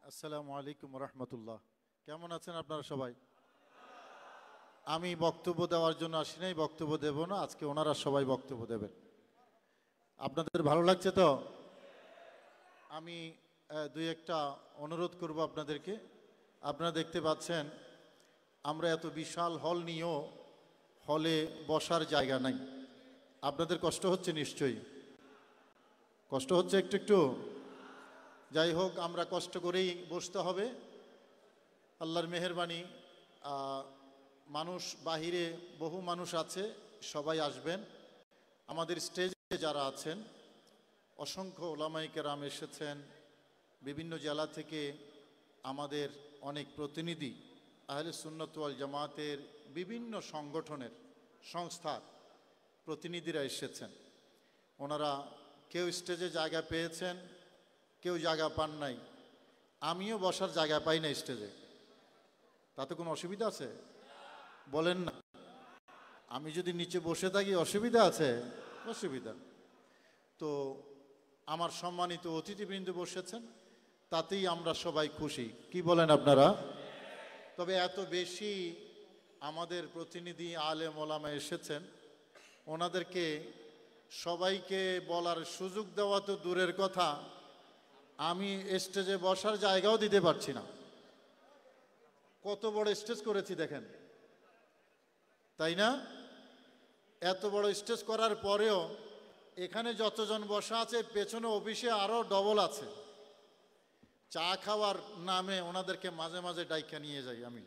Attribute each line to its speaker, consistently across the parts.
Speaker 1: আসসালামু আলাইকুম রহমতুল্লাহ। কেমন আছেন আপনারা সবাই? আমি বক্তব্য দেওয়ার জন্য আসি নাই, বক্তব্য দেব না, আজকে ওনারা সবাই বক্তব্য দেবেন। আপনাদের ভালো লাগছে তো? আমি দুই একটা অনুরোধ করব আপনাদেরকে। আপনারা দেখতে পাচ্ছেন আমরা এত বিশাল হল নিয়েও হলে বসার জায়গা নাই। আপনাদের কষ্ট হচ্ছে নিশ্চয়ই, কষ্ট হচ্ছে একটু একটু। যাই হোক, আমরা কষ্ট করেই বসতে হবে। আল্লাহর মেহেরবানি, মানুষ বাহিরে বহু মানুষ আছে, সবাই আসবেন। আমাদের স্টেজে যারা আছেন অসংখ্য ওলামায়ে কেরাম এসেছেন, বিভিন্ন জেলা থেকে আমাদের অনেক প্রতিনিধি, আহলে সুন্নাত ওয়াল জামাতের বিভিন্ন সংগঠনের সংস্থার প্রতিনিধিরা এসেছেন। ওনারা কেউ স্টেজে জায়গা পেয়েছেন, কেউ জায়গা পান নাই। আমিও বসার জায়গা পাই না স্টেজে, তাতে কোনো অসুবিধা আছে? বলেন না। আমি যদি নিচে বসে থাকি অসুবিধা আছে? অসুবিধা। তো আমার সম্মানিত অতিথিবৃন্দ বসেছেন, তাতেই আমরা সবাই খুশি। কি বলেন আপনারা? তবে এত বেশি আমাদের প্রতিনিধি আলেম ওলামা এসেছেন, ওনাদেরকে সবাইকে বলার সুযোগ দেওয়া তো দূরের কথা, আমি স্টেজে বসার জায়গাও দিতে পারছি না। কত বড় স্টেজ করেছি দেখেন, তাই না? এত বড় স্টেজ করার পরেও এখানে যতজন বসা আছে, পেছনে অফিসে আরও ডবল আছে। চা খাওয়ার নামে ওনাদেরকে মাঝে মাঝে ডাইকা নিয়ে যাই আমি,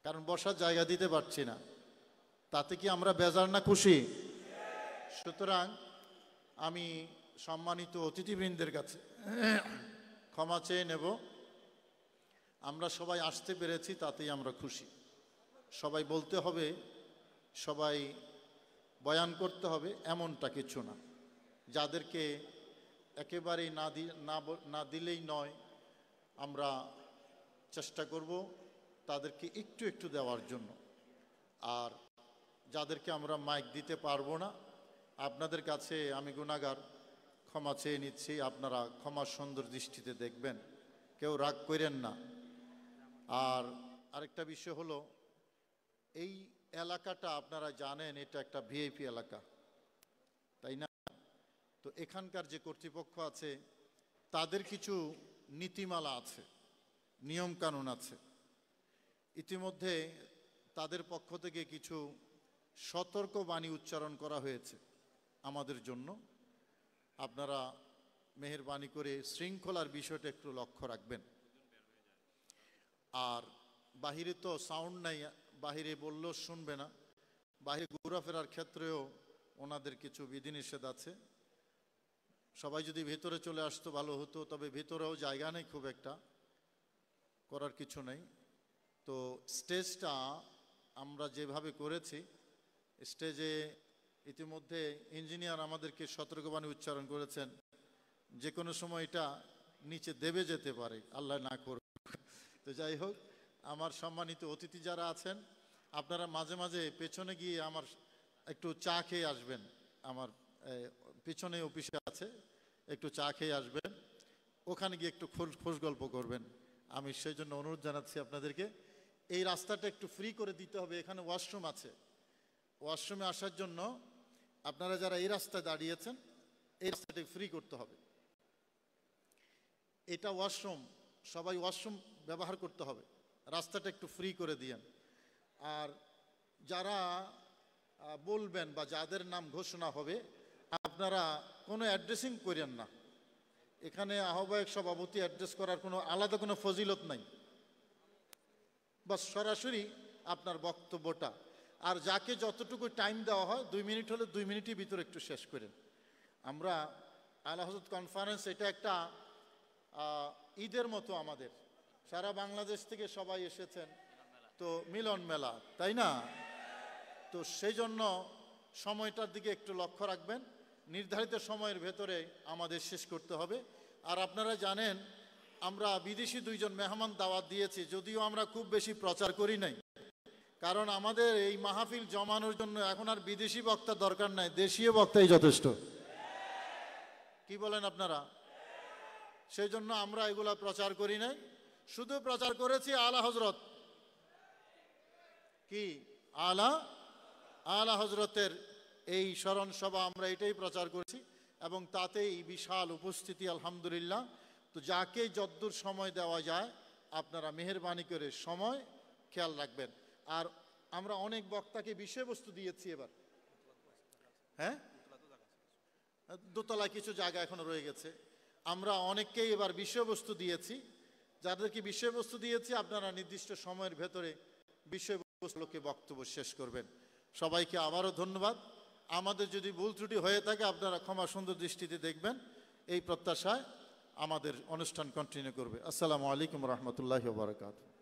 Speaker 1: কারণ বসার জায়গা দিতে পারছি না। তাতে কি আমরা বেজার না খুশি? সুতরাং আমি সম্মানিত অতিথিবৃন্দের কাছে ক্ষমা চেয়ে নেব। আমরা সবাই আসতে পেরেছি, তাতেই আমরা খুশি। সবাই বলতে হবে, সবাই বয়ান করতে হবে, এমনটা কিছু না। যাদেরকে একেবারেই না দিলেই নয়, আমরা চেষ্টা করব তাদেরকে একটু একটু দেওয়ার জন্য। আর যাদেরকে আমরা মাইক দিতে পারবো না, আপনাদের কাছে আমি গুনাহগার, ক্ষমা চেয়ে নিচ্ছি। আপনারা ক্ষমা সুন্দর দৃষ্টিতে দেখবেন, কেউ রাগ করেন না। আর আরেকটা বিষয় হলো, এই এলাকাটা আপনারা জানেন এটা একটা ভিআইপি এলাকা, তাই না? তো এখানকার যে কর্তৃপক্ষ আছে তাদের কিছু নীতিমালা আছে, নিয়মকানুন আছে। ইতিমধ্যে তাদের পক্ষ থেকে কিছু সতর্ক বাণী উচ্চারণ করা হয়েছে আমাদের জন্য। আপনারা মেহেরবানি করে শৃঙ্খলার বিষয়টা একটু লক্ষ্য রাখবেন। আর বাহিরে তো সাউন্ড নাই, বাহিরে বললেও শুনবে না। বাহিরে ঘোরাফেরার ক্ষেত্রেও ওনাদের কিছু বিধিনিষেধ আছে। সবাই যদি ভেতরে চলে আসতো ভালো হতো, তবে ভেতরেও জায়গা নেই খুব একটা, করার কিছু নেই। তো স্টেজটা আমরা যেভাবে করেছি, স্টেজে ইতিমধ্যে ইঞ্জিনিয়ার আমাদেরকে সতর্কবাণী উচ্চারণ করেছেন, যে কোনো সময় এটা নিচে দেবে যেতে পারে, আল্লাহ না করুক। তো যাই হোক, আমার সম্মানিত অতিথি যারা আছেন, আপনারা মাঝে মাঝে পেছনে গিয়ে আমার একটু চা খেয়ে আসবেন। আমার পিছনে অফিসে আছে, একটু চা খেয়ে আসবেন, ওখানে গিয়ে একটু খোঁজ গল্প করবেন। আমি সেই জন্য অনুরোধ জানাচ্ছি আপনাদেরকে। এই রাস্তাটা একটু ফ্রি করে দিতে হবে। এখানে ওয়াশরুম আছে, ওয়াশরুমে আসার জন্য আপনারা যারা এই রাস্তায় দাঁড়িয়েছেন, এই রাস্তাটা ফ্রি করতে হবে। এটা ওয়াশরুম, সবাই ওয়াশরুম ব্যবহার করতে হবে, রাস্তাটা একটু ফ্রি করে দিয়েন। আর যারা বলবেন বা যাদের নাম ঘোষণা হবে, আপনারা কোনো অ্যাড্রেসিং করেন না। এখানে আহ্বায়ক সভাপতি অ্যাড্রেস করার কোনো আলাদা কোনো ফজিলত নাই, বাস সরাসরি আপনার বক্তব্যটা। আর যাকে যতটুকু টাইম দেওয়া হয়, 2 মিনিট হলে 2 মিনিটের ভিতরে একটু শেষ করেন। আমরা আলা হযরত কনফারেন্স, এটা একটা ঈদের মতো আমাদের, সারা বাংলাদেশ থেকে সবাই এসেছেন, তো মিলন মেলা, তাই না? তো সেই জন্য সময়টার দিকে একটু লক্ষ্য রাখবেন। নির্ধারিত সময়ের ভেতরে আমাদের শেষ করতে হবে। আর আপনারা জানেন আমরা বিদেশি 2 জন মেহমান দাওয়াত দিয়েছি, যদিও আমরা খুব বেশি প্রচার করি নাই, কারণ আমাদের এই মাহফিল জমানোর জন্য এখন আর বিদেশি বক্তা দরকার নাই, দেশীয় বক্তাই যথেষ্ট। কি বলেন আপনারা? সেই জন্য আমরা এগুলা প্রচার করি নাই, শুধু প্রচার করেছি আলা হজরত কি আলা আলা হজরতের এই স্মরণ সভা, আমরা এটাই প্রচার করেছি এবং তাতেই বিশাল উপস্থিতি আলহামদুলিল্লাহ। তো যাকে যদ্দূর সময় দেওয়া যায় আপনারা মেহেরবানি করে সময় খেয়াল রাখবেন। আর আমরা অনেক বক্তাকে বিষয়বস্তু দিয়েছি এবার, হ্যাঁ দোতলায় কিছু জায়গা এখনো রয়ে গেছে, আমরা অনেককেই এবার বিষয়বস্তু দিয়েছি। যাদেরকে বিষয়বস্তু দিয়েছি আপনারা নির্দিষ্ট সময়ের ভেতরে বিষয়বস্তুকে বক্তব্য শেষ করবেন। সবাইকে আবারও ধন্যবাদ। আমাদের যদি ভুল ত্রুটি হয়ে থাকে আপনারা ক্ষমা সুন্দর দৃষ্টিতে দেখবেন, এই প্রত্যাশায় আমাদের অনুষ্ঠান কন্টিনিউ করবে। আসসালামু আলাইকুম রহমতুল্লাহি ওয়া বারাকাতুহু।